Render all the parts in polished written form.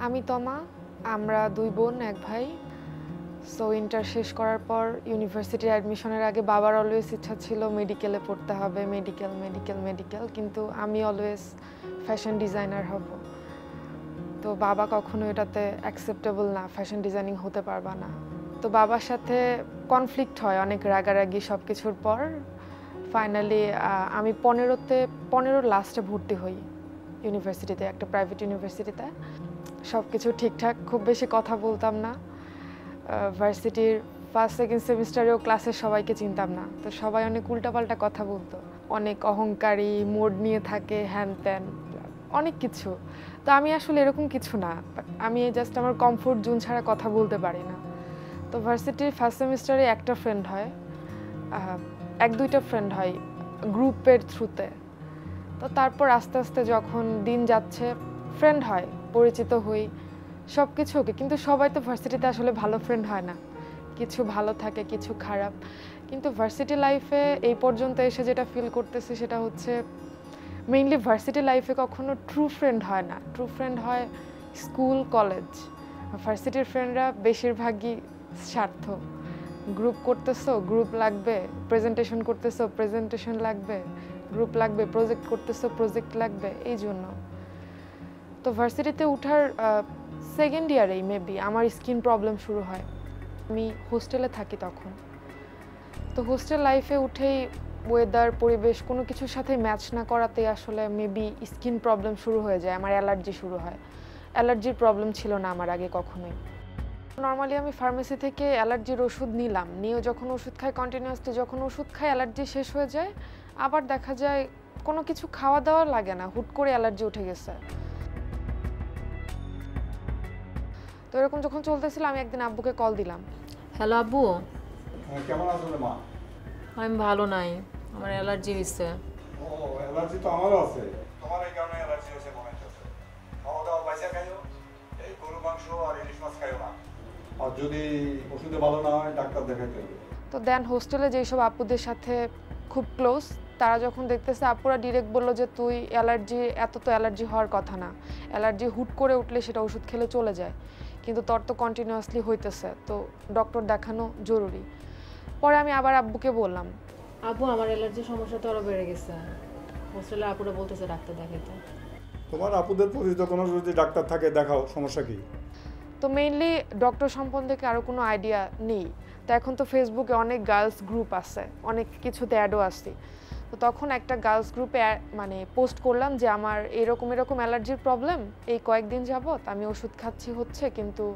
আমি তমা, আমরা দুই বোন এক ভাই। সো ইন্টার শেষ করার পর ইউনিভার্সিটির অ্যাডমিশনের আগে বাবার অলওয়েজ ইচ্ছা ছিল মেডিকেলে পড়তে হবে, মেডিকেল মেডিকেল মেডিকেল, কিন্তু আমি অলওয়েজ ফ্যাশন ডিজাইনার হব। তো বাবা কখনো এটাতে অ্যাকসেপ্টেবল না, ফ্যাশন ডিজাইনিং হতে পারবা না। তো বাবার সাথে কনফ্লিক্ট হয়, অনেক রাগারাগি সব কিছুর পর ফাইনালি আমি 15 লাস্টে ভর্তি হই ইউনিভার্সিটিতে, একটা প্রাইভেট ইউনিভার্সিটিতে। সব কিছু ঠিকঠাক, খুব বেশি কথা বলতাম না। ভার্সিটির ফার্স্ট সেকেন্ড সেমিস্টারেও ক্লাসের সবাইকে চিনতাম না, তো সবাই অনেক উল্টাপাল্টা কথা বলতো, অনেক অহংকারী, মোড নিয়ে থাকে, হ্যান ত্যান, অনেক কিছু। তো আমি আসলে এরকম কিছু না, আমি জাস্ট আমার কমফোর্ট জোন ছাড়া কথা বলতে পারি না। তো ভার্সিটির ফার্স্ট সেমিস্টারে একটা ফ্রেন্ড হয়, এক দুইটা ফ্রেন্ড হয় গ্রুপের থ্রুতে। তো তারপর আস্তে আস্তে যখন দিন যাচ্ছে ফ্রেন্ড হয়, পরিচিত হই, সব কিছু ওকে। কিন্তু সবাই তো ভার্সিটিতে আসলে ভালো ফ্রেন্ড হয় না, কিছু ভালো থাকে কিছু খারাপ। কিন্তু ভার্সিটি লাইফে এই পর্যন্ত এসে যেটা ফিল করতেছি সেটা হচ্ছে মেইনলি ভার্সিটি লাইফে কখনো ট্রু ফ্রেন্ড হয় না, ট্রু ফ্রেন্ড হয় স্কুল কলেজ। ভার্সিটির ফ্রেন্ডরা বেশিরভাগই স্বার্থ, গ্রুপ করতেছো গ্রুপ লাগবে, প্রেজেন্টেশন করতেছো প্রেজেন্টেশন লাগবে, গ্রুপ লাগবে, প্রজেক্ট করতেছো প্রজেক্ট লাগবে, এই জন্য। তো ভার্সিটিতে ওঠার সেকেন্ড ইয়ারেই মেবি আমার স্কিন প্রবলেম শুরু হয়। আমি হোস্টেলে থাকি তখন। তো হোস্টেল লাইফে উঠেই ওয়েদার, পরিবেশ কোনো কিছুর সাথে ম্যাচ না করাতেই আসলে মেবি স্কিন প্রবলেম শুরু হয়ে যায়, আমার অ্যালার্জি শুরু হয়। অ্যালার্জির প্রবলেম ছিল না আমার আগে কখনোই। নর্মালি আমি ফার্মেসি থেকে অ্যালার্জির ওষুধ নিলাম, নিয়ে যখন ওষুধ খাই কন্টিনিউয়াসলি, যখন ওষুধ খাই অ্যালার্জি শেষ হয়ে যায়, আবার দেখা যায় কোনো কিছু খাওয়া দাওয়া লাগে না, হুট করে অ্যালার্জি উঠে গেছে। তো এরকম যখন চলতেছিল আমি একদিন আব্বুকে কল দিলাম। হ্যালো আব্বু। কেমন আছো রে মা? আমি ভালো নাই, আমার অ্যালার্জি হয়েছে। ও, অ্যালার্জি তো আমারও আছে। তোমার এই কারণে অ্যালার্জি হয়েছে মনে হচ্ছে। খাওয়া দাওয়া বাইসা খাইও, এই গরু মাংস আর ইলিশ মাছ খাইও না। আর যদি ওষুধে ভালো না হয় ডাক্তার দেখাইতে হবে। তো দেন হোস্টেলে যেসব আপুদের সাথে খুব ক্লোজ, তারা যখন দেখতেছে, আপুরা ডিরেক্ট বললো যে তুই অ্যালার্জি, এত তো অ্যালার্জি হওয়ার কথা না, অ্যালার্জি হুট করে উঠলে সেটা ওষুধ খেলে চলে যায়, কিন্তু তোর তো কন্টিনিউয়াসলি হইতেছে, তো ডক্টর দেখানো জরুরি। পরে আমি আবার আব্বুকে বললাম, আব্বু আমার অ্যালার্জির সমস্যা তো আরও বেড়ে গেছে, হোস্টেলে আপুরা বলতেছে ডাক্তার দেখাইতে। তোমার আপুদের পরিচিত কোনো যদি ডাক্তার থাকে দেখাও, সমস্যা কি? তো মেইনলি ডক্টর সম্বন্ধে আরও কোনো আইডিয়া নেই। তো এখন তো ফেসবুকে অনেক গার্লস গ্রুপ আছে, অনেক কিছুতে অ্যাডও আসছি। তো তখন একটা গার্লস গ্রুপে মানে পোস্ট করলাম যে আমার এরকম এরকম অ্যালার্জির প্রবলেম, এই কয়েকদিন যাবত আমি ওষুধ খাচ্ছি, হচ্ছে, কিন্তু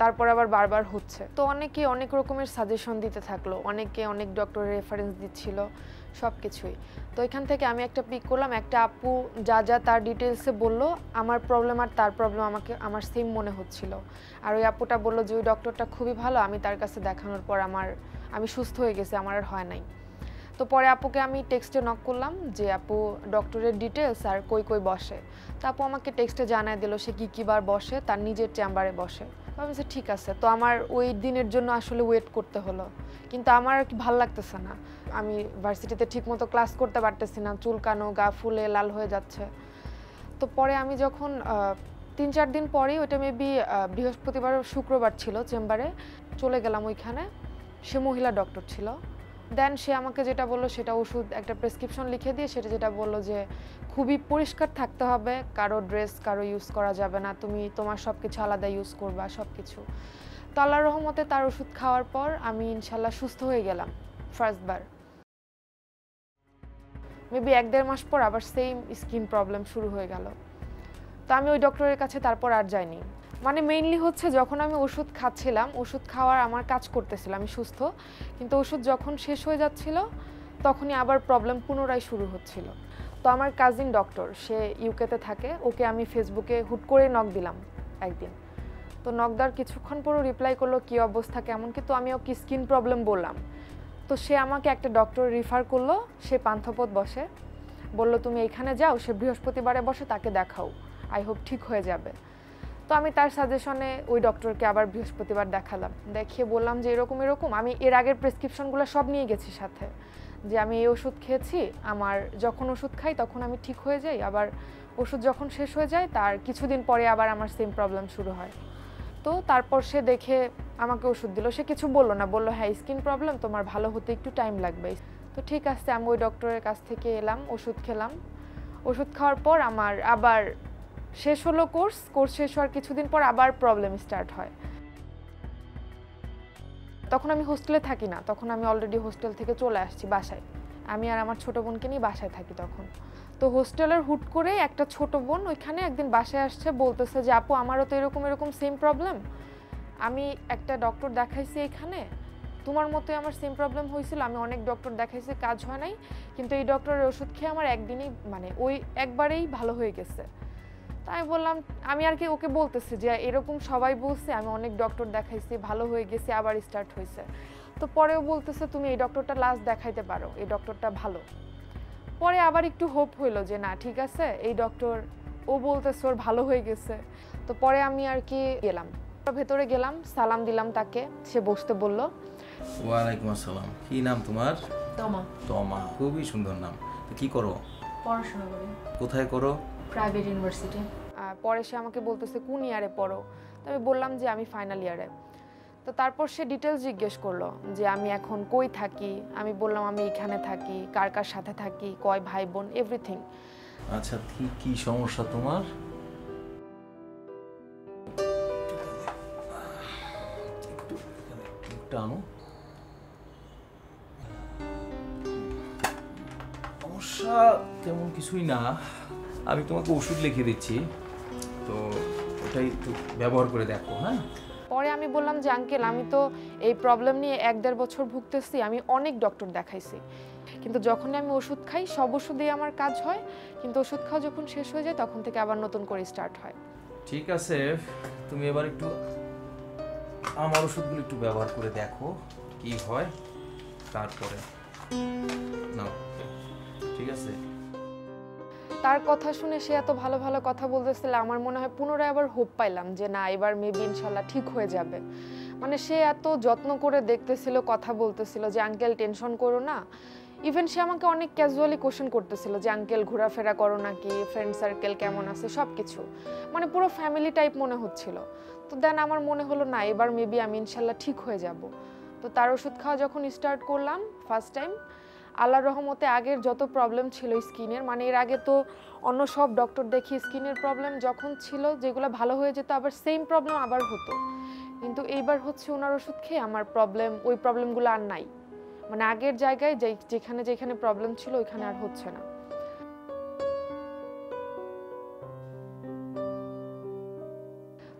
তারপর আবার বারবার হচ্ছে। তো অনেকে অনেক রকমের সাজেশন দিতে থাকলো, অনেকে অনেক ডক্টরের রেফারেন্স দিচ্ছিল, সব কিছুই। তো এখান থেকে আমি একটা পিক করলাম, একটা আপু যা যা তার ডিটেলসে বললো, আমার প্রবলেম আর তার প্রবলেম আমার সেম মনে হচ্ছিল। আর ওই আপুটা বললো যে ওই ডক্টরটা খুবই ভালো, আমি তার কাছে দেখানোর পর আমি সুস্থ হয়ে গেছি, আমার আর হয় নাই। তো পরে আপুকে আমি টেক্সটে নক করলাম যে আপু ডক্টরের ডিটেলস আর কই কই বসে। তো আপু আমাকে টেক্সটে জানায় দিল সে কী বার বসে, তার নিজের চেম্বারে বসে। আমি বলছি ঠিক আছে। তো আমার ওই দিনের জন্য আসলে ওয়েট করতে হলো, কিন্তু আমার আর কি ভালো লাগতেছে না, আমি ভার্সিটিতে ঠিকমতো ক্লাস করতে পারতেছি না, চুলকানো, গা ফুলে লাল হয়ে যাচ্ছে। তো পরে আমি যখন 3-4 দিন পরেই, ওইটা মেবি বৃহস্পতিবার শুক্রবার ছিল, চেম্বারে চলে গেলাম ওইখানে। সে মহিলা ডক্টর ছিল। দেন সে আমাকে যেটা বললো সেটা ওষুধ, একটা প্রেসক্রিপশন লিখে দিয়ে সেটা যেটা বললো যে খুবই পরিষ্কার থাকতে হবে, কারো ড্রেস কারো ইউজ করা যাবে না, তুমি তোমার সব কিছু আলাদা ইউজ করবা, সব কিছু। তো আল্লাহর রহমতে তার ওষুধ খাওয়ার পর আমি ইনশাল্লাহ সুস্থ হয়ে গেলাম ফার্স্টবার। মেবি 1-1.5 মাস পর আবার সেম স্কিন প্রবলেম শুরু হয়ে গেল। তো আমি ওই ডক্টরের কাছে তারপর আর যাইনি। মানে মেইনলি হচ্ছে যখন আমি ওষুধ খাচ্ছিলাম, ওষুধ খাওয়ার আমার কাজ করতেছিল, আমি সুস্থ, কিন্তু ওষুধ যখন শেষ হয়ে যাচ্ছিল তখনই আবার প্রবলেম পুনরায় শুরু হচ্ছিল। তো আমার কাজিন ডক্টর, সে ইউকেতে থাকে, ওকে আমি ফেসবুকে হুট করে নক দিলাম একদিন। তো নক দেওয়ার কিছুক্ষণ পরও রিপ্লাই করলো কী অবস্থা কেমন, কিন্তু আমি ওকে স্কিন প্রবলেম বললাম। তো সে আমাকে একটা ডক্টর রিফার করলো, সে পান্থপথ বসে, বললো তুমি এখানে যাও, সে বৃহস্পতিবারে বসে, তাকে দেখাও, আই হোপ ঠিক হয়ে যাবে। তো আমি তার সাজেশনে ওই ডক্টরকে আবার বৃহস্পতিবার দেখালাম, দেখিয়ে বললাম যে এরকম এরকম, আমি এর আগের প্রেসক্রিপশনগুলো সব নিয়ে গেছি সাথে, যে আমি এই ওষুধ খেয়েছি, আমার যখন ওষুধ খাই তখন আমি ঠিক হয়ে যাই, আবার ওষুধ যখন শেষ হয়ে যায় তার কিছুদিন পরে আবার আমার সেম প্রবলেম শুরু হয়। তো তারপর সে দেখে আমাকে ওষুধ দিল, সে কিছু বললো না, বললো হ্যাঁ স্কিন প্রবলেম, তোমার ভালো হতে একটু টাইম লাগবে। তো ঠিক আছে, আমি ওই ডক্টরের কাছ থেকে এলাম, ওষুধ খেলাম। ওষুধ খাওয়ার পর আমার আবার শেষ হলো কোর্স শেষ হওয়ার কিছুদিন পর আবার প্রবলেম স্টার্ট হয়। তখন আমি হোস্টেলে থাকি না, তখন আমি অলরেডি হোস্টেল থেকে চলে আসছি বাসায়। আমি আর আমার ছোটো বোনকে নিয়ে বাসায় থাকি তখন। তো হোস্টেলের হুট করে একটা ছোট বোন ওইখানে একদিন বাসায় আসছে, বলতেছে যে আপু আমারও তো এরকম সেম প্রবলেম, আমি একটা ডক্টর দেখাইছি এখানে, তোমার মতোই আমার সেম প্রবলেম হয়েছিল, আমি অনেক ডক্টর দেখাইছি কাজ হয় নাই, কিন্তু এই ডক্টরের ওষুধ খেয়ে আমার একদিনই মানে ওই একবারেই ভালো হয়ে গেছে। তাই বললাম, আমি আর কি ওকে বলতেছি যে এরকম সবাই বলছে, আমি অনেক ডক্টর দেখাইছি ভালো হয়ে গেছে, আবার স্টার্ট হয়েছে। তো পরেও বলতেছে তুমি এই ডক্টরটা লাস্ট দেখাইতে পারো, এই ডক্টরটা ভালো। পরে আবার একটু হোপ হইলো যে না ঠিক আছে, এই ডক্টর ও বলতেছে ওর ভালো হয়ে গেছে। তো পরে আমি আর কি গেলাম, ভেতরে গেলাম, সালাম দিলাম তাকে, সে বসতে বলল। ওয়ালাইকুম আসসালাম। কি নাম তোমার? তমা। তমা, খুবই সুন্দর নাম। তো কি করো? পড়াশোনা করি। কোথায় করো? Private university. পরে সে আমাকে বলতেছে কোন ইয়ারে পড়ো, তো আমি বললাম যে আমি ফাইনাল ইয়ারে। তো তারপর সে ডিটেলস জিজ্ঞেস করলো যে আমি এখন কই থাকি, আমি বললাম আমি এখানে থাকি, কার কার সাথে থাকি, কয় ভাই বোন, এভরিথিং। আচ্ছা, কি সমস্যা তোমার? একটু আনো। সমস্যা তেমন কিছুই না, আমি তোমাকে ওষুধ লিখে দিচ্ছি, তো ওটাই একটু ব্যবহার করে দেখো। হ্যাঁ, পরে আমি বললাম যে আঙ্কেল আমি তো এই প্রবলেম নিয়ে 1-1.5 বছর ভুগতেছি, আমি অনেক ডক্টর দেখাইছি, কিন্তু যখনই আমি ওষুধ খাই সব ওষুধেই আমার কাজ হয়, কিন্তু ওষুধ খাওয়া যখন শেষ হয়ে যায় তখন থেকে আবার নতুন করে স্টার্ট হয়। ঠিক আছে, তুমি এবার একটু আমার ওষুধগুলো একটু ব্যবহার করে দেখো কি হয়, তারপরে নাও। ঠিক আছে? তার কথা শুনে সে এত ভালো ভালো কথা বলতেছিল, আমার মনে হয় পুনরায় আবার হোপ পাইলাম যে না এবার মেবি ইনশাল্লাহ ঠিক হয়ে যাবে। মানে সে এত যত্ন করে দেখতেছিল, কথা বলতেছিল যে আঙ্কেল টেনশন করো না। ইভেন সে আমাকে অনেক ক্যাজুয়ালি কোশ্চেন করতেছিল যে আঙ্কেল ঘোরাফেরা করো নাকি, ফ্রেন্ড সার্কেল কেমন আছে, সব কিছু মানে পুরো ফ্যামিলি টাইপ মনে হচ্ছিল। তো দেন আমার মনে হলো না এবার মেবি আমি ইনশাল্লাহ ঠিক হয়ে যাব। তো তার ওষুধ খাওয়া যখন স্টার্ট করলাম ফার্স্ট টাইম, আল্লাহর রহমতে আগের যত প্রবলেম ছিল স্কিনের, মানে এর আগে তো অন্য সব ডক্টর দেখি স্কিনের প্রবলেম যখন ছিল যেগুলো ভালো হয়ে যেত, আবার সেম প্রবলেম আবার হতো, কিন্তু এইবার হচ্ছে ওনার ওষুধ খেয়ে আমার প্রবলেম, ওই প্রবলেমগুলো আর নাই, মানে আগের জায়গায় যেখানে যেখানে প্রবলেম ছিল ওইখানে আর হচ্ছে না।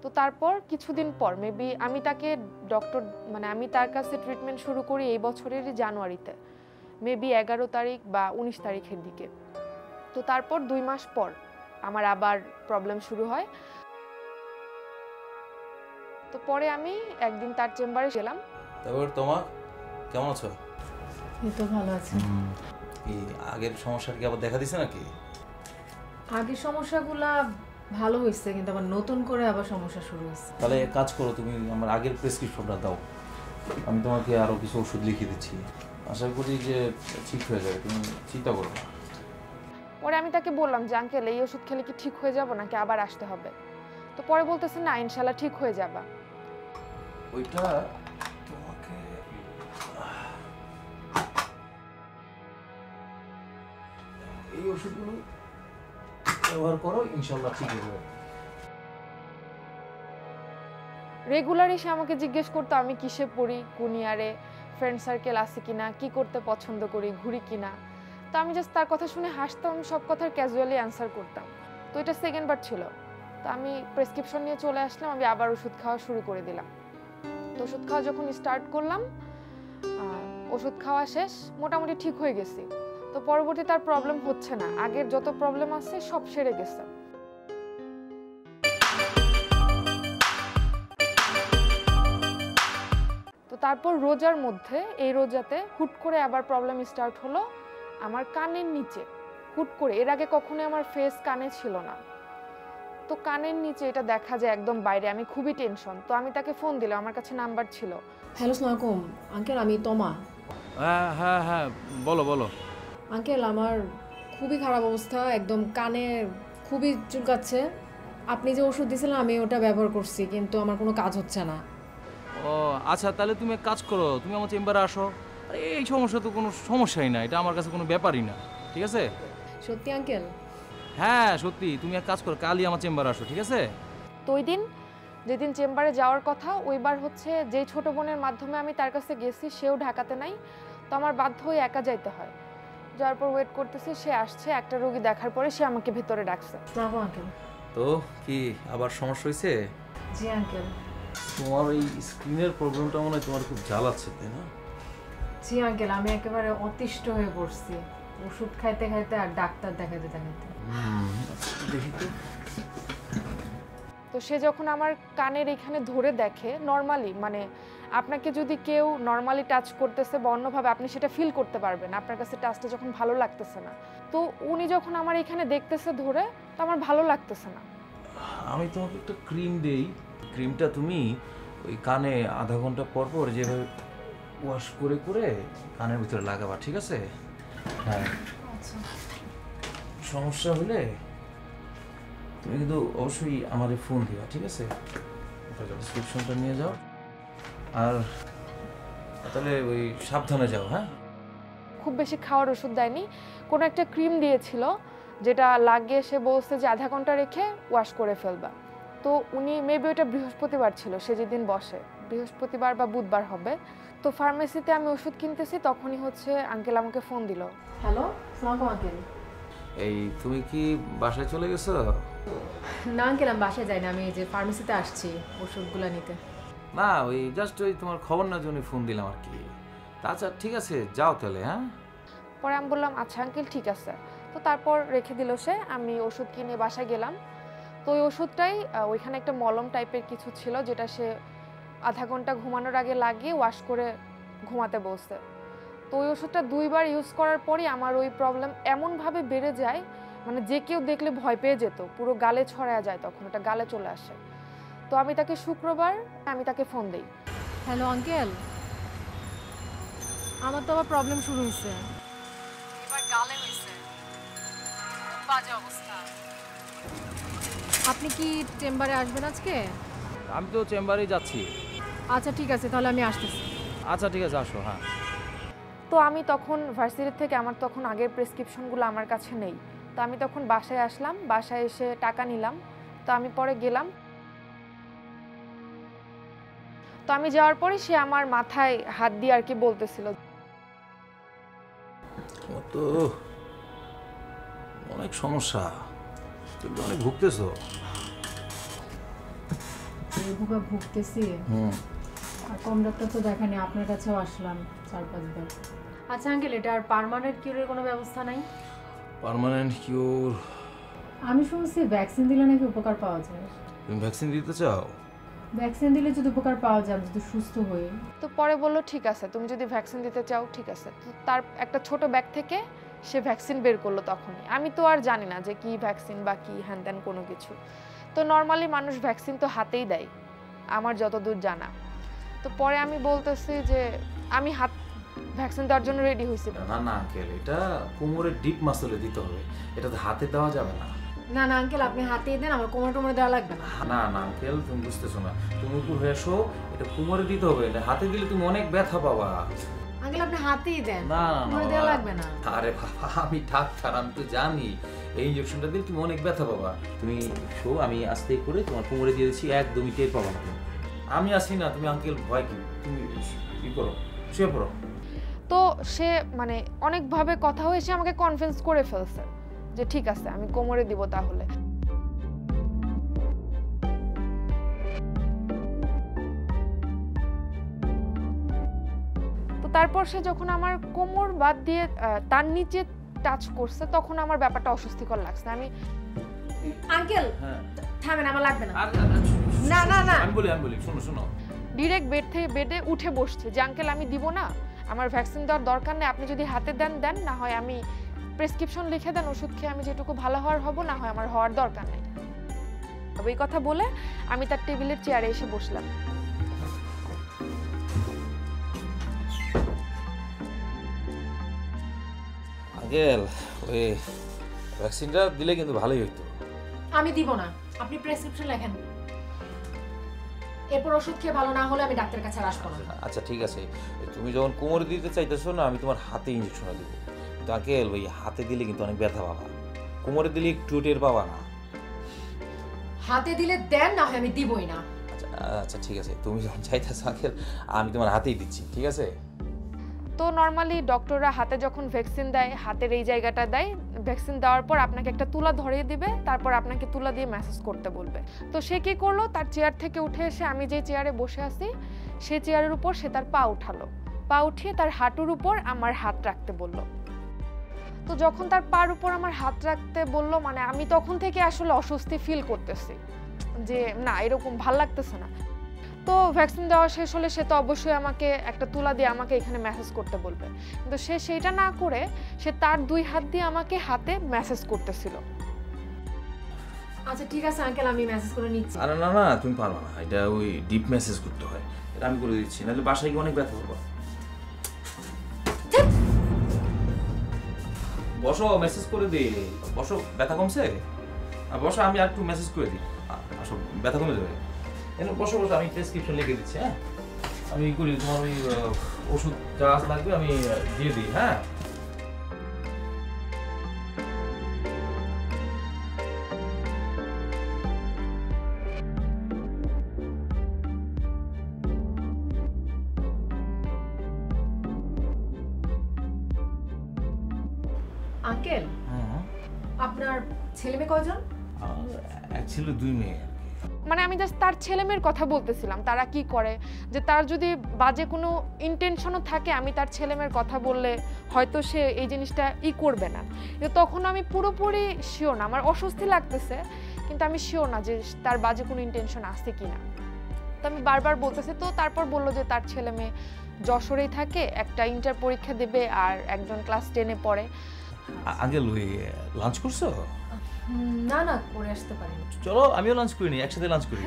তো তারপর কিছুদিন পর মেবি আমি তাকে ডক্টর মানে আমি তার কাছে ট্রিটমেন্ট শুরু করি এই বছরেরই জানুয়ারিতে, মেবি 11 তারিখ বা 19 তারিখের দিকে। তো তারপর 2 মাস পর আমার আবার প্রবলেম শুরু হয়। তো পরে আমি একদিন তার চেম্বারে গেলাম। তারপর তোমার কেমন আছো? এই তো ভালো আছে। এই আগের সমস্যা কি আবার দেখা দিছে নাকি? আগের সমস্যাগুলা ভালো হয়েছে, কিন্তু আবার নতুন করে আবার সমস্যা শুরু হয়েছে। তাহলে এক কাজ করো, তুমি আমার আগের প্রেসক্রিপশনটা দাও, আমি তোমাকে আরো কিছু ওষুধ লিখে দিচ্ছি, আশা করি যে ঠিক হয়ে যাবে, তুমি চিন্তা করো না। পরে আমি তাকে বললাম যে আঙ্কেল এই ওষুধ খেলে কি ঠিক হয়ে যাব নাকি আবার আসতে হবে? তো পরে বলতেছে না ইনশাল্লাহ ঠিক হয়ে যাবা। ওইটা তোমাকে এই ওষুধগুলো ব্যবহার করো, ইনশাল্লাহ ঠিক হয়ে যাবে। রেগুলার এসে আমাকে জিজ্ঞেস করতো আমি কিসে পড়ি, কোন ইয়ারে, ফ্রেন্ড সার্কেল আছে কিনা, কি করতে পছন্দ করি, ঘুরি কিনা। তো আমি জাস্ট তার কথা শুনে হাসতাম, আমি সব কথার ক্যাজুয়ালি অ্যান্সার করতাম। তো এটা সেকেন্ড বার ছিল। তো আমি প্রেসক্রিপশন নিয়ে চলে আসলাম, আমি আবার ওষুধ খাওয়া শুরু করে দিলাম। তো ওষুধ খাওয়া যখন স্টার্ট করলাম, ওষুধ খাওয়া শেষ, মোটামুটি ঠিক হয়ে গেছি। তো পরবর্তী তার প্রবলেম হচ্ছে না, আগের যত প্রবলেম আছে সব সেরে গেছে। তো তারপর রোজার মধ্যে, এই রোজাতে হুট করে আবার প্রবলেম স্টার্ট হলো আমার কানের নিচে, হুট করে। এর আগে কখনোই আমার ফেস কানে ছিল না, তো কানের নিচে এটা দেখা যায় একদম বাইরে। আমি খুবই টেনশন, তো আমি তাকে ফোন দিলাম, আমার কাছে নাম্বার ছিল। হ্যালো, আসসালামু আলাইকুম আঙ্কেল, আমি তমা। হ্যাঁ হ্যাঁ হ্যাঁ, বলো বলো। আঙ্কেল আমার খুবই খারাপ অবস্থা, একদম কানে খুবই চুলকাচ্ছে। আপনি যে ওষুধ দিয়েছিলেন আমি ওটা ব্যবহার করছি, কিন্তু আমার কোনো কাজ হচ্ছে না। ও আচ্ছা, তাহলে তুমি এক কাজ করো, তুমি আমার চেম্বারে আসো। আরে এই সমস্যা তো কোনো সমস্যাই না, এটা আমার কাছে কোনো ব্যাপারই না, ঠিক আছে? সত্যি আঙ্কেল? হ্যাঁ সত্যি, তুমি এক কাজ করো, কালই আমার চেম্বারে আসো, ঠিক আছে? তো ওই দিন যেদিন চেম্বারে যাওয়ার কথা, ওইবার হচ্ছে যেই ছোট বোনের মাধ্যমে আমি তার কাছে গেছি সেও ঢাকাতে নাই, তো আমার বাধ্য হয়ে একা যাইতে হয়। যাওয়ার পর ওয়েট করতেছি, সে আসছে, একটা রোগী দেখার পরে সে আমাকে ভেতরে ডাকছে। আসসালামু আঙ্কেল। তো কি আবার সমস্যা হয়েছে? জি আঙ্কেল। তোমার ওই স্ক্রিনের প্রবলেমটা মনে হয় তোমার খুব জ্বালাচ্ছে, তাই না? জি আঙ্কেল, আমি একেবারে অতিষ্ঠ হয়ে পড়ছি ওষুধ খাইতে খাইতে আর ডাক্তার দেখাতে দেখাতে। দেখি তো। তো সে যখন আমার কানের এখানে ধরে দেখে, নর্মালি মানে আপনাকে যদি কেউ নর্মালি টাচ করতেছে বা অন্যভাবে আপনি সেটা ফিল করতে পারবেন, আপনার কাছে টাচটা যখন ভালো লাগতেছে না, তো উনি যখন আমার এখানে দেখতেছে ধরে, তো আমার ভালো লাগতেছে না। আমি তোমাকে একটা ক্রিম দেই, ক্রিমটা তুমি ওই কানে আধা ঘন্টা পর পর যেভাবে ওয়াশ করে করে কানের ভিতরে লাগাবা, ঠিক আছে? হ্যাঁ, আচ্ছা সমস্যা হলে তুমি কিন্তু অবশ্যই আমাদের ফোন দিবা, ঠিক আছে? প্রেসক্রিপশনটা নিয়ে যাও, আর তাহলে ওই সাবধানে যাও। হ্যাঁ, খুব বেশি খাওয়ার ওষুধ দেয়নি, কোনো একটা ক্রিম দিয়েছিল যেটা লাগিয়ে সে বলছে যে আধা ঘন্টা রেখে ওয়াশ করে ফেলবা। তো উনি মেবি ওটা বৃহস্পতিবার ছিল, সে যেদিন বসে বৃহস্পতিবার বা বুধবার হবে। তো ফার্মেসিতে আমি ওষুধ কিনতেছি, তখনই হচ্ছে আঙ্কেল আমাকে ফোন দিল। হ্যালো, আসসালামু আঙ্কেল। এই তুমি কি বাসায় চলে গেছো? না আঙ্কেল, আমি বাসায় যাই না, আমি এই যে ফার্মেসিতে আসছি ওষুধগুলো নিতে। না, ওই জাস্ট ওই তোমার খবর নেওয়ার জন্য ফোন দিলাম আর কি। আচ্ছা ঠিক আছে, যাও তাহলে। হ্যাঁ, পরে আমি বললাম আচ্ছা আঙ্কেল ঠিক আছে। তো তারপর রেখে দিল সে, আমি ওষুধ কিনে বাসায় গেলাম। তো ওই ওষুধটাই ওইখানে একটা মলম টাইপের কিছু ছিল, যেটা সে আধা ঘন্টা ঘুমানোর আগে লাগিয়ে ওয়াশ করে ঘুমাতে বসছে। তো ওই ওষুধটা 2 বার ইউজ করার পরই আমার ওই প্রবলেম এমনভাবে বেড়ে যায়, মানে যে কেউ দেখলে ভয় পেয়ে যেত, পুরো গালে ছড়ায় যায়, তখন ওটা গালে চলে আসে। তো আমি তাকে শুক্রবার আমি তাকে ফোন দিই। হ্যালো আঙ্কেল, আমার তো আবার প্রবলেম শুরু হয়েছে, এবার গালে হয়েছে, খুব বাজে অবস্থা। আপনি কি চেম্বারে আসবেন আজকে? আমি তো চেম্বারেই যাচ্ছি। আচ্ছা ঠিক আছে, তাহলে আমি আসতেছি। আচ্ছা ঠিক আছে, আসো। হ্যাঁ, তো আমি তখন ভার্সিটি থেকে আমার তখন আগের প্রেসক্রিপশনগুলো আমার কাছে নেই, তো আমি তখন বাসায় আসলাম, বাসায় এসে টাকা নিলাম। তো আমি পরে গেলাম, তো আমি যাওয়ার পরে সে আমার মাথায় হাত দিয়ে আর কি বলতেছিল। ও তো অনেক সমস্যা, তুমি অনেক ভুগতেছো। ভুগতেছি আর কম ডাক্তার তো দেখানি, আপনার কাছেও আসলাম 4-5 বার। আচ্ছা আঙ্কেল, এটা আর পার্মানেন্ট কিউরের কোনো ব্যবস্থা নাই? পার্মানেন্ট কিউর? আমি শুনছি ভ্যাকসিন দিলে নাকি উপকার পাওয়া যায়। তুমি ভ্যাকসিন দিতে চাও? ভ্যাকসিন দিলে যদি উপকার পাওয়া যায়, আমি যদি সুস্থ হই। তো পরে বললো ঠিক আছে, তুমি যদি ভ্যাকসিন দিতে চাও ঠিক আছে। তো তার একটা ছোট ব্যাগ থেকে সে ভ্যাকসিন বের করলো। তখনই আমি তো আর জানি না যে কি ভ্যাকসিন বা কি হ্যান ত্যান কোনো কিছু। তো নর্মালি মানুষ ভ্যাকসিন তো হাতেই দেয় আমার যতদূর জানা। তো পরে আমি বলতেছি যে আমি হাত ভ্যাকসিন দেওয়ার জন্য রেডি হয়েছি। না না আঙ্কেল, এটা কোমরের ডিপ মাসলে দিতে হবে, এটা তো হাতে দেওয়া যাবে না। না না আঙ্কেল, আপনি হাতেই দেন, আমার কোমরে টোমরে দেওয়া লাগবে না। না না আঙ্কেল, তুমি বুঝতেছো না, তুমি উপর হয়ে এসো, এটা কোমরে দিতে হবে, এটা হাতে দিলে তুমি অনেক ব্যথা পাবা। আঙ্কেল আপনি হাতেই দেন, না কোমরে দেওয়া লাগবে না। আরে বাবা, আমি ডাক্তার, আমি তো জানি এই ইনজেকশনটা দিলে তুমি অনেক ব্যথা পাবা। তুমি শো, আমি আস্তে করে তোমার কোমরে দিয়ে দিচ্ছি, একদমই টের পাবা না। আমি আসি না, তুমি আঙ্কেল ভয় কি, তুমি কি করো, শুয়ে পড়ো। তো সে মানে অনেকভাবে কথা হয়ে সে আমাকে কনভিন্স করে ফেলছে যে ঠিক আছে আমি কোমরে দিব তাহলে। তো তারপর সে যখন আমার কোমর বাদ দিয়ে তার নিচে টাচ করছে, তখন আমার ব্যাপারটা অস্বস্তিকর লাগছে। আমি আঙ্কেল হ্যাঁ, থামেন, আমার লাগবে না। না না, না। আমি বলি শোনো। ডিরেক্ট বেড থেকে বেডে উঠে বসছে যে আঙ্কেল আমি দিব না, আমার ভ্যাকসিন দেওয়ার দরকার নেই, আপনি যদি হাতে দেন, না হয় আমি প্রেসক্রিপশন লিখে দেন, ওষুধ খেয়ে আমি যেটুকু ভালো হওয়ার হব, না হয় আমার হওয়ার দরকার নেই। তবে এই কথা বলে আমি তার টেবিলের চেয়ারে এসে বসলাম। আঙ্কেল ওই ভ্যাকসিনটা দিলে কিন্তু ভালোই হইতো। আমি দিব না, আপনি প্রেসক্রিপশন লেখেন। এরপর ওষুধ খেয়ে ভালো না হলে আমি ডাক্তারের কাছে আর আসবো না। আচ্ছা ঠিক আছে, তুমি যখন কোমরে দিতে চাইতেছো না, আমি তোমার হাতে ইঞ্জেকশনটা দেবো। কিন্তু আঙ্কেল ওই হাতে দিলে কিন্তু অনেক ব্যথা পাবা, কোমরে দিলে একটু টের পাবা না। হাতে দিলে দেন, না হয় আমি দিবই না। আচ্ছা আচ্ছা ঠিক আছে, তুমি যখন চাইতেছো আঙ্কেল আমি তোমার হাতেই দিচ্ছি, ঠিক আছে? তো নর্মালি ডক্টররা হাতে যখন ভ্যাকসিন দেয়, হাতের এই জায়গাটা দেয়, ভ্যাকসিন দেওয়ার পর আপনাকে একটা তুলা ধরিয়ে দিবে, তারপর আপনাকে তুলা দিয়ে ম্যাসেজ করতে বলবে। তো সে কি করলো, তার চেয়ার থেকে উঠে এসে আমি যে চেয়ারে বসে আছি সেই চেয়ারের উপর সে তার পা উঠালো, পা উঠিয়ে তার হাঁটুর উপর আমার হাত রাখতে বলল। তো যখন তার পার উপর আমার হাত রাখতে বললো, মানে আমি তখন থেকে আসলে অস্বস্তি ফিল করতেছি যে না, এরকম ভাল লাগতেছে না। তো ভ্যাকসিন দেওয়া শেষ হলে সে তো অবশ্যই আমাকে একটা তুলা দিয়ে আমাকে এখানে ম্যাসেজ করতে বলবে, কিন্তু সে সেইটা না করে সে তার 2 হাত দিয়ে আমাকে হাতে ম্যাসেজ করতেছিল। আচ্ছা ঠিক আছে আঙ্কেল, আমি মেসেজ করে নিচ্ছি। আরে না না, তুমি পারবা না, এটা ওই ডিপ মেসেজ করতে হয়, এটা আমি করে দিচ্ছি, নাহলে বাসায় গিয়ে অনেক ব্যথা পাবা। বসো, মেসেজ করে দিই। বসো, ব্যথা কমছে? বসো, আমি আর একটু মেসেজ করে দিই। আসো, ব্যথা কমে যাবে। বসো বসো, আমি প্রেসক্রিপশন লিখে দিচ্ছি। হ্যাঁ, আমি করি, তোমার ওই ওষুধ যা লাগবে আমি দিয়ে দিই। হ্যাঁ, আঙ্কেল আপনার ছেলে মেয়ে কয়জন? এক ছিল 2 মেয়ে। মানে আমি জাস্ট তার ছেলে মেয়ের কথা বলতেছিলাম, তারা কি করে, যে তার যদি বাজে কোনো ইন্টেনশনও থাকে, আমি তার ছেলে মেয়ের কথা বললে হয়তো সে এই জিনিসটা করবে না। কিন্তু তখন আমি পুরোপুরি শিওর না, আমার অস্বস্তি লাগতেছে, কিন্তু আমি শিওর না যে তার বাজে কোনো ইন্টেনশন আছে কিনা। তো আমি বারবার বলতেছি, তো তারপর বললো যে তার ছেলে মেয়ে যশোরেই থাকে, একটা ইন্টার পরীক্ষা দেবে আর একজন ক্লাস 10-এ পড়ে। আঙ্কেল ওই লাঞ্চ করছো? না না, করে আসতে পারি। চলো আমিও লাঞ্চ করিনি, একসাথে লাঞ্চ করি।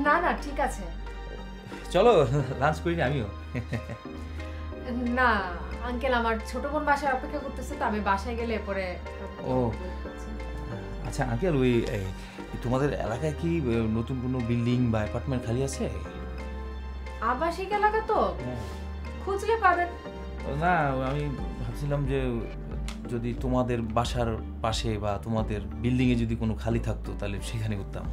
না না ঠিক আছে, চলো লাঞ্চ করিনি আমিও। না আঙ্কেল, আমার ছোট বোন বাসায় অপেক্ষা করতেছে, তো আমি বাসায় গেলে পরে। ও আচ্ছা আঙ্কেল, ওই তোমাদের এলাকায় কি নতুন কোনো বিল্ডিং বা অ্যাপার্টমেন্ট খালি আছে? আবাসিক এলাকা তো খুঁজলে পাবেন। না, আমি ভাবছিলাম যে যদি তোমাদের বাসার পাশে বা তোমাদের বিল্ডিং এ যদি কোনো খালি থাকতো তাহলে সেখানে উঠতাম।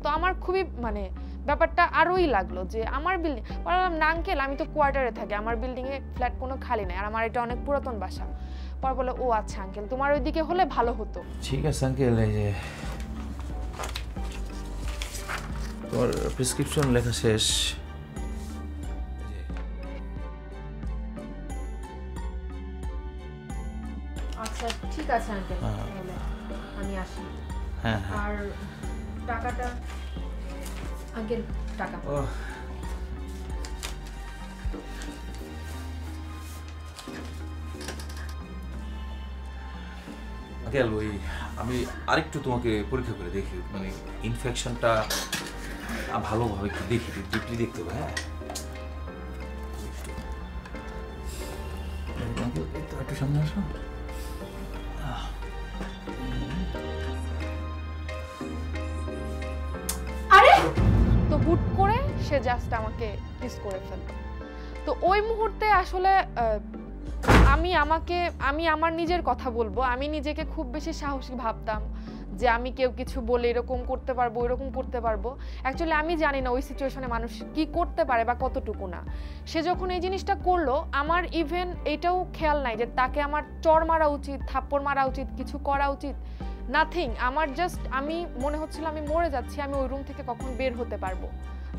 তো আমার খুবই মানে ব্যাপারটা আরোই লাগলো যে আমার বিল্ডিং, বললাম না আঙ্কেল আমি তো কোয়ার্টারে থাকি, আমার বিল্ডিংয়ে ফ্ল্যাট কোনো খালি নেই, আর আমার এটা অনেক পুরাতন বাসা। পর বলে ও আচ্ছা আঙ্কেল, তোমার ওইদিকে হলে ভালো হতো। ঠিক আছে আঙ্কেল, এই যে তোমার প্রেসক্রিপশন লেখা শেষ। আচ্ছা ঠিক আছে আঙ্কেল, তাহলে আমি আসি। হ্যাঁ আর টাকাটা আঙ্কেল, টাকা। ও আঙ্কেল, ওই আমি আরেকটু তোমাকে পরীক্ষা করে দেখি, মানে ইনফেকশনটা ভালোভাবে একটু দেখি, ডিপলি দেখতে হবে। হ্যাঁ একটু সামনে আসো। আরে তো হুট করে সে জাস্ট আমাকে কিস করে ফেললো। তো ওই মুহূর্তে আসলে আমি আমার নিজের কথা বলবো, আমি নিজেকে খুব বেশি সাহসী ভাবতাম যে আমি কেউ কিছু বলে এরকম করতে পারবো এরকম করতে পারবো। অ্যাকচুয়ালি আমি জানি না ওই সিচুয়েশনে মানুষ কি করতে পারে বা কতটুকু না। সে যখন এই জিনিসটা করলো, আমার ইভেন এইটাও খেয়াল নাই যে তাকে আমার চড় মারা উচিত, থাপ্পড় মারা উচিত, কিছু করা উচিত, নাথিং। আমার জাস্ট আমি মনে হচ্ছিল আমি মরে যাচ্ছি, আমি ওই রুম থেকে কখন বের হতে পারবো,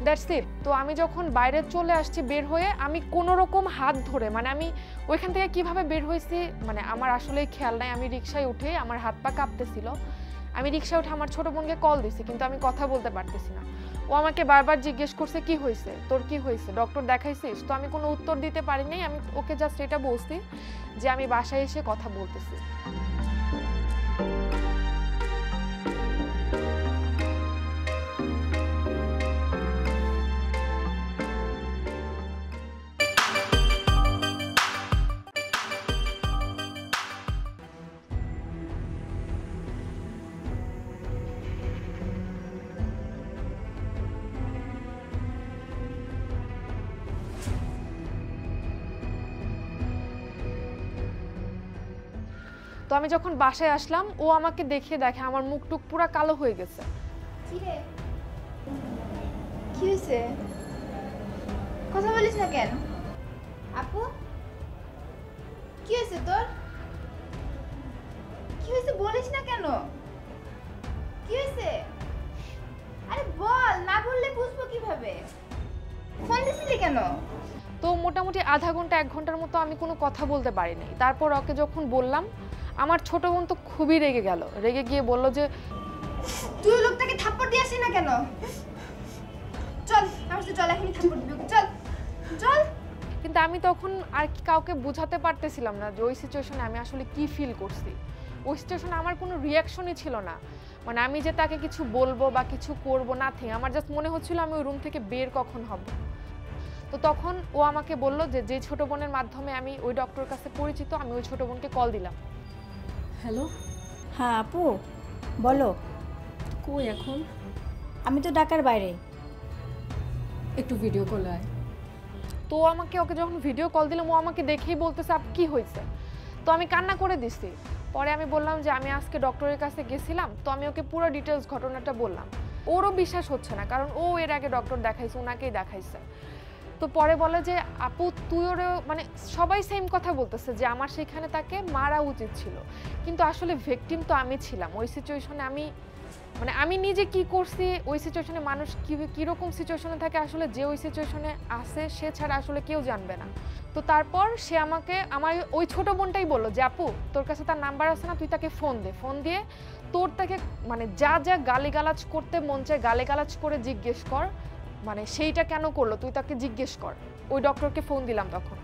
দ্যাটস ইট। তো আমি যখন বাইরে চলে আসছি বের হয়ে, আমি কোনো রকম হাত ধরে, মানে আমি ওইখান থেকে কিভাবে বের হয়েছি মানে আমার আসলেই খেয়াল নাই। আমি রিক্সায় উঠে আমার হাত পা কাঁপতেছিল, আমি রিক্সায় উঠে আমার ছোট বোনকে কল দিছি, কিন্তু আমি কথা বলতে পারতেছি না। ও আমাকে বারবার জিজ্ঞেস করছে কি হয়েছে, তোর কি হয়েছে, ডক্টর দেখাইছিস? তো আমি কোনো উত্তর দিতে পারিনি, আমি ওকে জাস্ট এটা বলছি যে আমি বাসায় এসে কথা বলতেছি। তো আমি যখন বাসায় আসলাম ও আমাকে দেখে আমার মুখ টুক পুরো কালো হয়ে গেছে। কি রে, কি হয়েছে? কথা বলিস না কেন? আপু, কি হয়েছে তোর? কি হয়েছে বলিস না কেন? কি হয়েছে? আরে বল, না বললে বুঝবো কিভাবে? ফোন দিছিলি কেন? তো মোটামুটি আধা ঘন্টা 1 ঘন্টার মতো আমি কোনো কথা বলতে পারিনি। তারপর ওকে যখন বললাম, আমার ছোট বোন তো খুবই রেগে গেল। রেগে গিয়ে বলল যে তুই ওই লোকটাকে থাপ্পড় দিয়ে আসিস না কেন? চল আমার সাথে চল, এখনই থাপ্পড় দিবি ওকে, চল চল। কিন্তু আমি তখন আর কি কাউকে বোঝাতে পারতেছিলাম না যে ওই সিচুয়েশনে আমি আসলে কি ফিল করছি। ওই সিচুয়েশনে আমার কোনো রিয়াকশনই ছিল না, মানে আমি যে তাকে কিছু বলবো বা কিছু করবো নাথিং। আমার জাস্ট মনে হচ্ছিল আমি ওই রুম থেকে বের কখন হব। তো তখন ও আমাকে বলল যে ছোট বোনের মাধ্যমে আমি ওই ডক্টরের কাছে পরিচিত, আমি ওই ছোট বোনকে কল দিলাম। হ্যালো, হ্যাঁ আপু বলো। কই এখন? আমি তো ঢাকার বাইরে। একটু ভিডিও কল আয়। তো ওকে যখন ভিডিও কল দিলাম ও আমাকে দেখেই বলতেছে আপ কি হয়েছে। তো আমি কান্না করে দিছি। পরে আমি বললাম যে আমি আজকে ডক্টরের কাছে গেছিলাম। তো আমি ওকে পুরো ডিটেলস ঘটনাটা বললাম। ওরও বিশ্বাস হচ্ছে না, কারণ ও এর আগে ডক্টর দেখাইছে, ওনাকেই দেখাইছে। তো পরে বলে যে আপু তুই ওরে, মানে সবাই সেম কথা বলতেছে যে আমার সেখানে তাকে মারা উচিত ছিল, কিন্তু আসলে ভিকটিম তো আমি ছিলাম ওই সিচুয়েশনে। আমি নিজে কি করছি ওই সিচুয়েশনে, মানুষ কীরকম সিচুয়েশনে থাকে আসলে যে ওই সিচুয়েশনে আসে সে ছাড়া আসলে কেউ জানবে না। তো তারপর সে আমার ওই ছোট বোনটাই বললো যে আপু তোর কাছে তার নাম্বার আছে না, তুই তাকে ফোন দে, ফোন দিয়ে তোর তাকে মানে যা যা গালিগালাজ করতে মন চায় গালিগালাজ করে জিজ্ঞেস কর, মানে সেইটা কেন করলো তুই তাকে জিজ্ঞেস কর। ওই ডক্টরকে ফোন দিলাম তখন।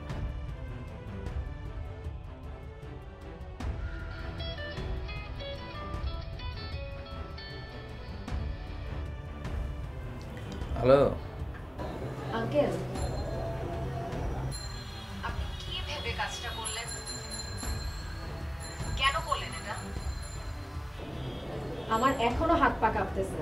হ্যালো আঙ্কেল, আপনি কি ভেবে কাজটা করলেন? কেন করলেন এটা? আমার এখনো হাত পা কাঁপতেছে।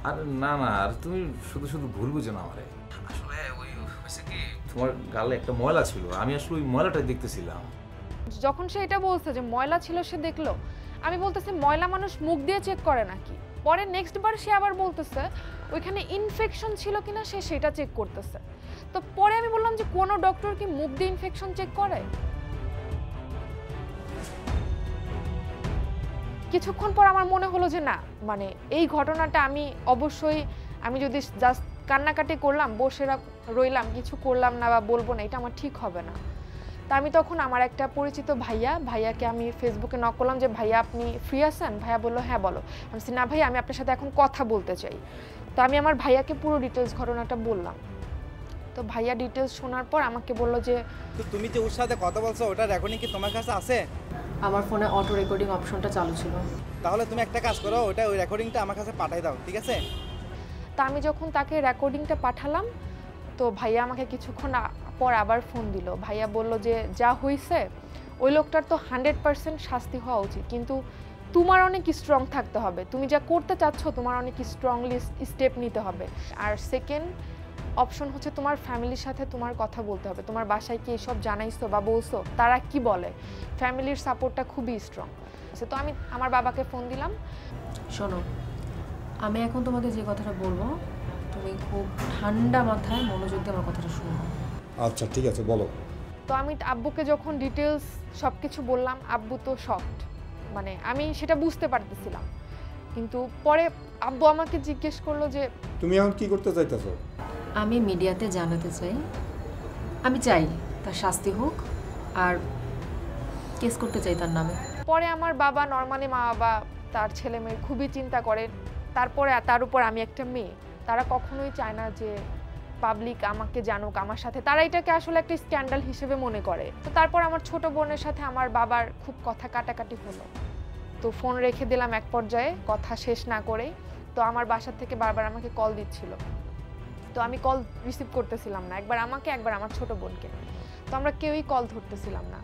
আর না না, আর তুমি শুধু শুধু ভুল বুঝো না আমারে। আসলে ওই হয়েছে কি, তোমার গালে একটা ময়লা ছিল, আমি আসলে ওই ময়লাটাই দেখতেছিলাম। যখন সে এটা বলছে যে ময়লা ছিল সে দেখলো, আমি বলতেছি ময়লা মানুষ মুখ দিয়ে চেক করে নাকি। পরে নেক্সট বার সে আবার বলতেছে ওইখানে ইনফেকশন ছিল কিনা সে সেটা চেক করতেছে। তো পরে আমি বললাম যে কোনো ডক্টর কি মুখ দিয়ে ইনফেকশন চেক করে? কিছুক্ষণ পর আমার মনে হলো যে না, মানে এই ঘটনাটা আমি যদি জাস্ট কান্নাকাটি করলাম, বসে রইলাম, কিছু করলাম না বা বলবো না, এটা আমার ঠিক হবে না। তা আমি তখন আমার একটা পরিচিত ভাইয়াকে আমি ফেসবুকে নক করলাম যে ভাইয়া আপনি ফ্রি আছেন? ভাইয়া বললো হ্যাঁ বলো। আমি বলছি না ভাইয়া, আমি আপনার সাথে এখন কথা বলতে চাই। তো আমি আমার ভাইয়াকে পুরো ডিটেলস ঘটনাটা বললাম। তো ভাইয়া ডিটেলস শোনার পর আমাকে বললো যে তো তুমি যে ওর সাথে কথা বলছো ওটা রেকর্ডিং কি তোমার কাছে আছে? আমার ফোনে অটো রেকর্ডিং অপশনটা চালু ছিল। তাহলে তুমি একটা কাজ করো, ওই রেকর্ডিংটা আমার কাছে পাঠিয়ে দাও, ঠিক আছে? তা আমি যখন তাকে রেকর্ডিংটা পাঠালাম, তো ভাইয়া আমাকে কিছুক্ষণ পর আবার ফোন দিল। ভাইয়া বলল যে যা হয়েছে ওই লোকটার তো 100% শাস্তি হওয়া উচিত, কিন্তু তোমার অনেক স্ট্রং থাকতে হবে, তুমি যা করতে চাচ্ছ তোমার অনেক স্ট্রংলি স্টেপ নিতে হবে। আর সেকেন্ড অপশন হচ্ছে তোমার ফ্যামিলির সাথে তোমার কথা বলতে হবে। তোমার বাসায় কি এসব জানাইছো বা বলছো, তারা কি বলে? ফ্যামিলির সাপোর্টটা খুবই স্ট্রং। তো আমি আমার বাবাকে ফোন দিলাম। শোনো, আমি এখন তোমাকে যে কথাটা বলবো তুমি খুব ঠান্ডা মাথায় মনোযোগ দিয়ে আমার কথাটা শুনো। আচ্ছা ঠিক আছে বলো। তো আমি আব্বুকে যখন ডিটেলস সব কিছু বললাম, আব্বু তো শকড, মানে আমি সেটা বুঝতে পারতেছিলাম। কিন্তু পরে আব্বু আমাকে জিজ্ঞেস করলো যে তুমি এখন কি করতে চাইতেছো? আমি মিডিয়াতে জানাতে চাই, আমি চাই তার শাস্তি হোক, আর কেস করতে চাই তার নামে। পরে আমার বাবা, নর্মালি মা বাবা তার ছেলে মেয়ের খুবই চিন্তা করে। তারপরে তার উপর আমি একটা মেয়ে, তারা কখনোই চায় না যে পাবলিক আমাকে জানুক আমার সাথে, তারা এটাকে আসলে একটা স্ক্যান্ডাল হিসেবে মনে করে। তো তারপর আমার ছোট বোনের সাথে আমার বাবার খুব কথা কাটাকাটি হলো। তো ফোন রেখে দিলাম এক পর্যায়ে, কথা শেষ না করেই। তো আমার বাসার থেকে বারবার আমাকে কল দিচ্ছিল, তো আমি কল রিসিভ করতেছিলাম না, একবার আমাকে একবার আমার ছোট বোনকে। তো আমরা কেউই কল ধরতেছিলাম না।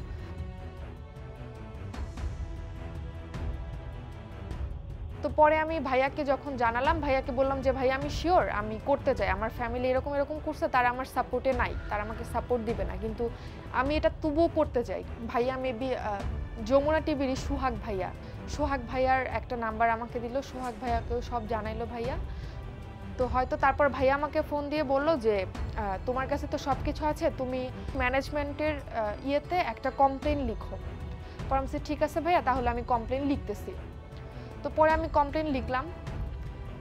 তো পরে আমি ভাইয়াকে যখন জানালাম, ভাইয়াকে বললাম যে ভাইয়া আমি শিওর আমি করতে চাই, আমার ফ্যামিলি এরকম এরকম করছে, তারা আমার সাপোর্টে নাই, তারা আমাকে সাপোর্ট দিবে না, কিন্তু আমি এটা তবুও করতে চাই। ভাইয়া মেবি যমুনা টিভির সোহাগ ভাইয়ার একটা নাম্বার আমাকে দিল, সোহাগ ভাইয়াকেও সব জানাইলো ভাইয়া। তো হয়তো তারপর ভাইয়া আমাকে ফোন দিয়ে বলল যে তোমার কাছে তো সব কিছু আছে, তুমি ম্যানেজমেন্টের ইয়েতে একটা কমপ্লেন লিখো। পরে আমি ঠিক আছে ভাইয়া, তাহলে আমি কমপ্লেন লিখতেছি। তো পরে আমি কমপ্লেন লিখলাম।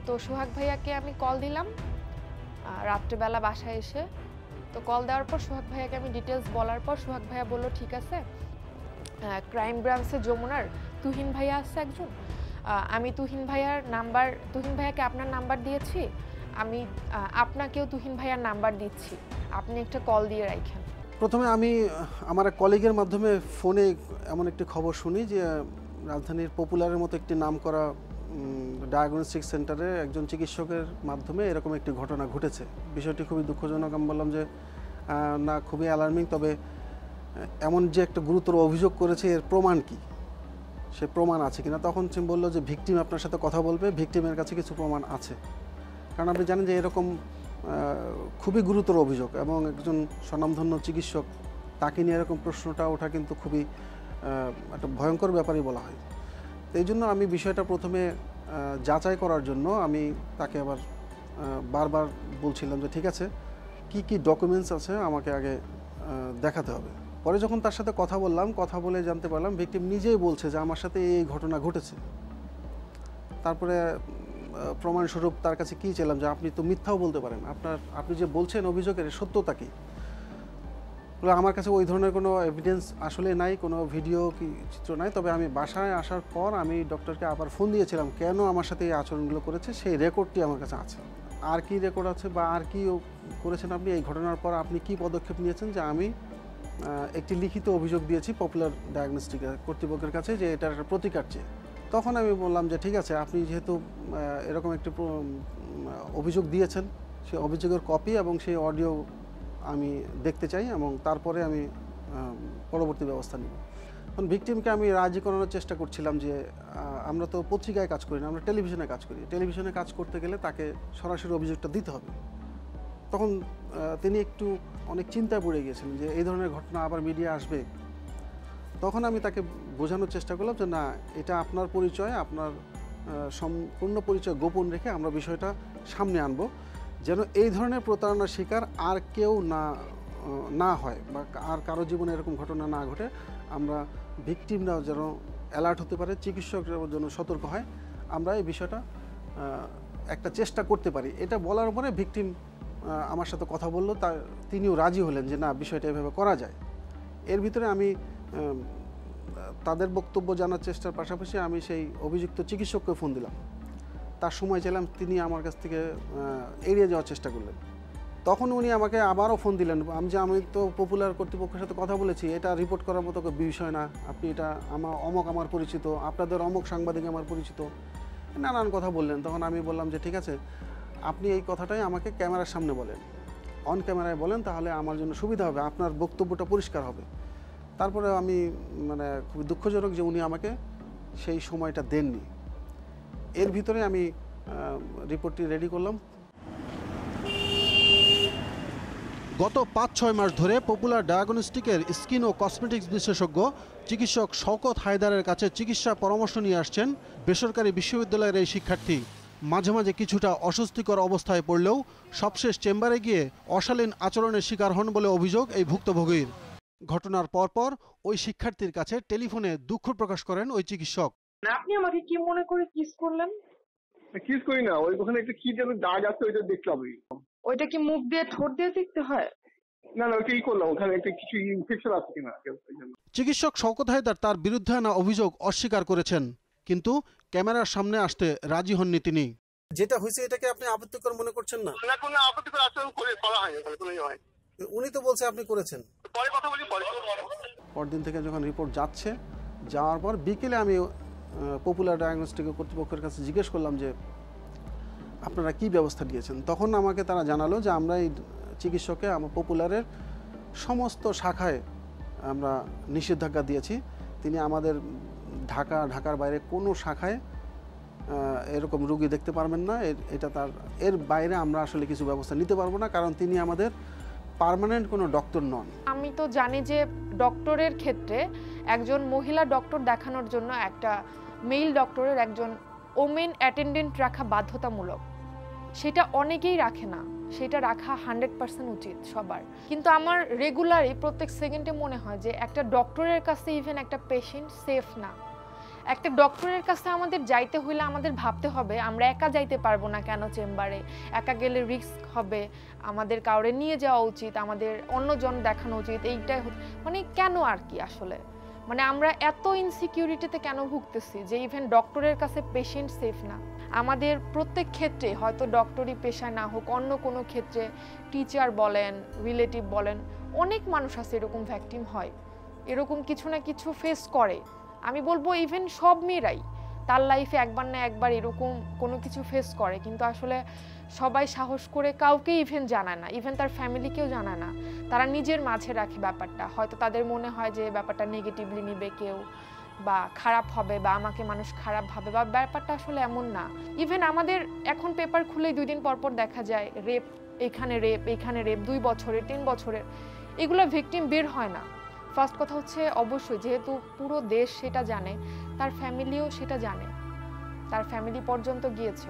তো সোহাগ ভাইয়াকে আমি কল দিলাম রাত্রেবেলা বাসায় এসে। তো কল দেওয়ার পর সোহাগ ভাইয়াকে আমি ডিটেলস বলার পর সোহাগ ভাইয়া বলল ঠিক আছে, ক্রাইম ব্রাঞ্চে যমুনার তুহিন ভাইয়া আছে একজন, আমি তুহিন ভাইয়াকে আপনার নাম্বার দিয়েছি, আমি আপনাকেও তুহিন ভাইয়ার নাম্বার দিচ্ছি, আপনি একটা কল দিয়ে রাখেন। প্রথমে আমি আমার এক কলিগের মাধ্যমে ফোনে এমন একটি খবর শুনি যে রাজধানীর পপুলারের মতো একটি নামকরা ডায়াগনস্টিক সেন্টারে একজন চিকিৎসকের মাধ্যমে এরকম একটি ঘটনা ঘটেছে। বিষয়টি খুবই দুঃখজনক। আমি বললাম যে না, খুবই অ্যালার্মিং, তবে এমন যে একটা গুরুতর অভিযোগ করেছে এর প্রমাণ কি, সে প্রমাণ আছে কিনা। তখন সে বললো যে ভিকটিম আপনার সাথে কথা বলবে, ভিকটিমের কাছে কিছু প্রমাণ আছে। কারণ আপনি জানেন যে এরকম খুবই গুরুতর অভিযোগ এবং একজন স্বনামধন্য চিকিৎসক, তাকে নিয়ে এরকম প্রশ্নটা ওঠা কিন্তু খুবই একটা ভয়ঙ্কর ব্যাপারই বলা হয়। তো এই জন্য আমি বিষয়টা প্রথমে যাচাই করার জন্য আমি তাকে আবার বারবার বলছিলাম যে ঠিক আছে, কি কি ডকুমেন্টস আছে আমাকে আগে দেখাতে হবে। পরে যখন তার সাথে কথা বললাম, কথা বলে জানতে পারলাম ভিকটিম নিজেই বলছে যে আমার সাথে এই ঘটনা ঘটেছে। তারপরে প্রমাণস্বরূপ তার কাছে কী চাইলাম যে আপনি তো মিথ্যাও বলতে পারেন, আপনি যে বলছেন অভিযোগের সত্যতা কী। আমার কাছে ওই ধরনের কোনো এভিডেন্স আসলে নাই, কোনো ভিডিও কি চিত্র নাই। তবে আমি বাসায় আসার পর আমি ডক্টরকে আবার ফোন দিয়েছিলাম কেন আমার সাথে এই আচরণগুলো করেছে, সেই রেকর্ডটি আমার কাছে আছে। আর কি রেকর্ড আছে বা আর কি করেছেন আপনি এই ঘটনার পর, আপনি কি পদক্ষেপ নিয়েছেন। যে আমি একটি লিখিত অভিযোগ দিয়েছি পপুলার ডায়াগনস্টিক কর্তৃপক্ষের কাছে যে এটার একটা প্রতিকার চেয়ে। তখন আমি বললাম যে ঠিক আছে, আপনি যেহেতু এরকম একটি অভিযোগ দিয়েছেন, সেই অভিযোগের কপি এবং সেই অডিও আমি দেখতে চাই এবং তারপরে আমি পরবর্তী ব্যবস্থা নিব। এখন ভিকটিমকে আমি রাজি করানোর চেষ্টা করছিলাম যে আমরা তো পত্রিকায় কাজ করি না, আমরা টেলিভিশনে কাজ করি। টেলিভিশনে কাজ করতে গেলে তাকে সরাসরি অভিযোগটা দিতে হবে। তখন তিনি একটু অনেক চিন্তায় পড়ে গিয়েছিলেন যে এই ধরনের ঘটনা আবার মিডিয়া আসবে। তখন আমি তাকে বোঝানোর চেষ্টা করলাম যে না, এটা আপনার পরিচয়, আপনার সম্পূর্ণ পরিচয় গোপন রেখে আমরা বিষয়টা সামনে আনব, যেন এই ধরনের প্রতারণার শিকার আর কেউ না হয় বা আর কারো জীবনে এরকম ঘটনা না ঘটে। আমরা ভিকটিমরাও যেন অ্যালার্ট হতে পারে, চিকিৎসকরাও যেন সতর্ক হয়, আমরা এই বিষয়টা একটা চেষ্টা করতে পারি। এটা বলার পরে ভিকটিম আমার সাথে কথা বললো, তিনিও রাজি হলেন যে না, বিষয়টা এভাবে করা যায়। এর ভিতরে আমি তাদের বক্তব্য জানার চেষ্টার পাশাপাশি আমি সেই অভিযুক্ত চিকিৎসককে ফোন দিলাম, তার সময় চাইলাম, তিনি আমার কাছ থেকে এড়িয়ে যাওয়ার চেষ্টা করলেন। তখন উনি আমাকে আবারও ফোন দিলেন। আমি তো পপুলার কর্তৃপক্ষের সাথে কথা বলেছি, এটা রিপোর্ট করার মতো বিষয় না, আপনি এটা আমার পরিচিত, আপনাদের অমক সাংবাদিক আমার পরিচিত, নানান কথা বললেন। তখন আমি বললাম যে ঠিক আছে, আপনি এই কথাটাই আমাকে ক্যামেরার সামনে বলেন, অন ক্যামেরায় বলেন, তাহলে আমার জন্য সুবিধা হবে, আপনার বক্তব্যটা পরিষ্কার হবে। তারপরে আমি খুব দুঃখজনক যে উনি আমাকে সেই সময়টা দেননি। এর ভিতরে আমি রিপোর্টটি রেডি করলাম। গত ৫-৬ মাস ধরে পপুলার ডায়াগনস্টিকের স্কিন ও কসমেটিক্স বিশেষজ্ঞ চিকিৎসক শওকত হায়দারের কাছে চিকিৎসা পরামর্শ নিয়ে আসছেন বেসরকারি বিশ্ববিদ্যালয়ের এই শিক্ষার্থী। মাঝে মাঝে কিছুটা অস্বস্তিকর অবস্থায় পড়লেও সবশেষ চেম্বারে গিয়ে অশালীন আচরণের শিকার হন বলে অভিযোগ এই ভুক্তভোগীর। ঘটনার পরপর ওই শিক্ষার্থীর কাছে টেলিফোনে দুঃখ প্রকাশ করেন ওই চিকিৎসক। আপনি আমাকে কি মনে করে কিস করলেন? কিস করি না, ওখানে একটা কি যেন দাগ আছে, ওইটা দেখলাম। ওইটা কি মুখ দিয়ে ঠোঁট দিয়ে দেখতে হয়? না, ওইটাই করলাম, ওখানে একটা কিছু ইনফেকশন আছে কিনা। চিকিৎসক শওকত হায়দার তার বিরুদ্ধে আনা অভিযোগ অস্বীকার করেছেন, কিন্তু ক্যামেরার সামনে আসতে রাজি হননি তিনি। যেটা হয়েছে এটাকে আপনি আপত্তিকর মনে করছেন না? না, কোনো আপত্তিকর আচরণ করা হয়নি, কোনো হয়। উনি তো বলছে আপনি করেছেন। পরে কথা বলি। পরদিন থেকে যখন রিপোর্ট যাওয়ার পর বিকেলে আমি পপুলার ডায়াগনস্টিক কর্তৃপক্ষের কাছে জিজ্ঞেস করলাম যে আপনারা কি ব্যবস্থা নিয়েছেন। তখন আমাকে তারা জানালো যে আমরা এই চিকিৎসককে আমার পপুলারের সমস্ত শাখায় আমরা নিষেধাজ্ঞা দিয়েছি। তিনি আমাদের ঢাকার বাইরে কোনো শাখায় এরকম রোগী দেখতে পারবেন না। এর বাইরে আমরা আসলে কিছু ব্যবস্থা নিতে পারবো না, কারণ তিনি আমাদের পার্মানেন্ট কোনো ডক্টর নন। আমি তো জানি যে ডক্টরের ক্ষেত্রে একজন মহিলা ডক্টর দেখানোর জন্য একটা মেল ডক্টরের একজন ওমেন অ্যাটেন্ডেন্ট রাখা বাধ্যতামূলক। সেটা অনেকেই রাখে না, সেটা রাখা 100% উচিত সবার। কিন্তু আমার রেগুলারই প্রত্যেক সেকেন্ডে মনে হয় যে একটা ডক্টরের কাছে ইভেন একটা পেশেন্ট সেফ না। একটা ডক্টরের কাছে আমাদের যাইতে হইলে আমাদের ভাবতে হবে আমরা একা যাইতে পারবো না কেন চেম্বারে, একা গেলে রিস্ক হবে, আমাদের কাউরে নিয়ে যাওয়া উচিত, আমাদের অন্যজন দেখানো উচিত, এইটাই মানে কেন আর কি আসলে মানে আমরা এত ইনসিকিউরিটিতে কেন ভুগতেছি যে ইভেন ডক্টরের কাছে পেশেন্ট সেফ না। আমাদের প্রত্যেক ক্ষেত্রে হয়তো ডক্টরি পেশা না হোক, অন্য কোনো ক্ষেত্রে টিচার বলেন, রিলেটিভ বলেন, অনেক মানুষ আছে এরকম ভ্যাকটিম হয়, এরকম কিছু না কিছু ফেস করে। আমি বলবো ইভেন সব মেয়েরাই তার লাইফে একবার না একবার এরকম কোনো কিছু ফেস করে, কিন্তু আসলে সবাই সাহস করে কাউকে ইভেন জানায় না, ইভেন তার ফ্যামিলিকেও জানায় না। তারা নিজের মাঝে রাখে ব্যাপারটা, হয়তো তাদের মনে হয় যে ব্যাপারটা নেগেটিভলি নিবে কেউ বা খারাপ হবে বা আমাকে মানুষ খারাপ ভাবে, বা ব্যাপারটা আসলে এমন না। ইভেন আমাদের এখন পেপার খুলেই 2 দিন পর পর দেখা যায় রেপ, এখানে রেপ, এখানে রেপ, 2 বছরের 3 বছরের, এগুলো ভিকটিম বের হয় না। ফার্স্ট কথা হচ্ছে অবশ্যই যেহেতু পুরো দেশ সেটা জানে, তার ফ্যামিলিও সেটা জানে, তার ফ্যামিলি পর্যন্ত গিয়েছে।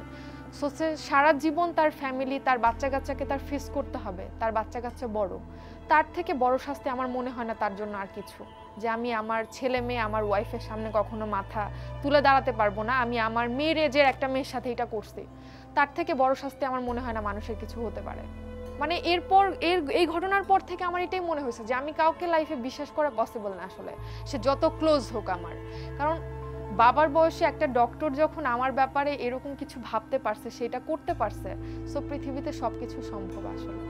সো সারা জীবন তার ফ্যামিলি, তার বাচ্চা কাচ্চাকে তার ফেস করতে হবে, তার বাচ্চা কাচ্চা বড়, তার থেকে বড় শাস্তি আমার মনে হয় না তার জন্য আর কিছু। যে আমি আমার ছেলে মেয়ে, আমার ওয়াইফের সামনে কখনো মাথা তুলে দাঁড়াতে পারবো না, আমি আমার মেয়ের এজের একটা মেয়ের সাথে এটা করছি, তার থেকে বড় শাস্তি আমার মনে হয় না মানুষের কিছু হতে পারে। মানে এই ঘটনার পর থেকে আমার এটাই মনে হয়েছে যে আমি কাউকে লাইফে বিশ্বাস করা পসিবল না আসলে, সে যত ক্লোজ হোক আমার। কারণ বাবার বয়সে একটা ডক্টর যখন আমার ব্যাপারে এরকম কিছু ভাবতে পারছে, সেটা করতে পারছে, সো পৃথিবীতে সবকিছু সম্ভব আসলে।